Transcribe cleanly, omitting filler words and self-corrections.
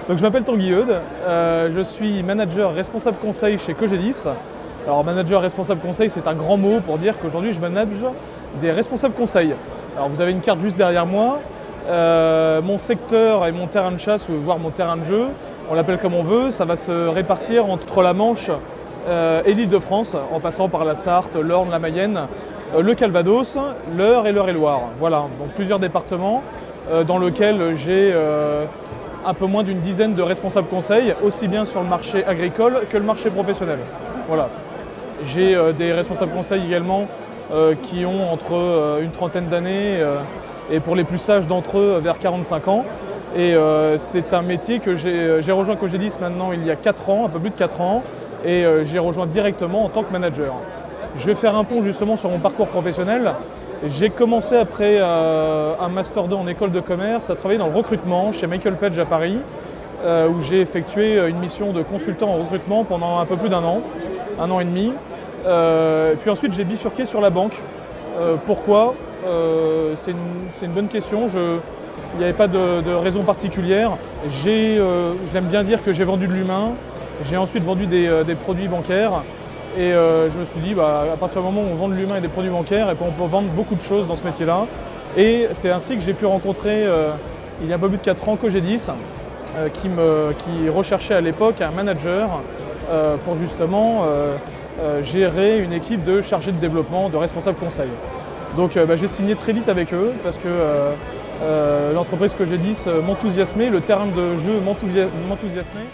Donc je m'appelle Tanguy Eudes, je suis manager responsable conseil chez Cogedis. Alors manager responsable conseil, c'est un grand mot pour dire qu'aujourd'hui je manage des responsables conseils. Alors vous avez une carte juste derrière moi, mon secteur et mon terrain de chasse, voire mon terrain de jeu, on l'appelle comme on veut, ça va se répartir entre la Manche et l'Île-de-France, en passant par la Sarthe, l'Orne, la Mayenne, le Calvados, l'Eure et l'Eure-et-Loire. Voilà, donc plusieurs départements dans lesquels j'ai un peu moins d'une dizaine de responsables conseils, aussi bien sur le marché agricole que le marché professionnel. Voilà. J'ai des responsables conseils également qui ont entre une trentaine d'années et pour les plus sages d'entre eux vers 45 ans. Et c'est un métier que j'ai rejoint Cogedis maintenant il y a 4 ans, un peu plus de 4 ans, et j'ai rejoint directement en tant que manager. Je vais faire un pont justement sur mon parcours professionnel. J'ai commencé après un Master 2 en école de commerce à travailler dans le recrutement chez Michael Page à Paris, où j'ai effectué une mission de consultant en recrutement pendant un peu plus d'un an et demi. Puis ensuite j'ai bifurqué sur la banque. Pourquoi c'est une bonne question. Il n'y avait pas de raison particulière. J'aime bien dire que j'ai vendu de l'humain. J'ai ensuite vendu des produits bancaires. Et je me suis dit, à partir du moment où on vend de l'humain et des produits bancaires, et on peut vendre beaucoup de choses dans ce métier-là. Et c'est ainsi que j'ai pu rencontrer, il y a un peu plus de 4 ans, Cogedis, qui recherchait à l'époque un manager pour justement gérer une équipe de chargés de développement, de responsables conseil. Donc j'ai signé très vite avec eux parce que l'entreprise Cogedis m'enthousiasmait, le terrain de jeu m'enthousiasmait.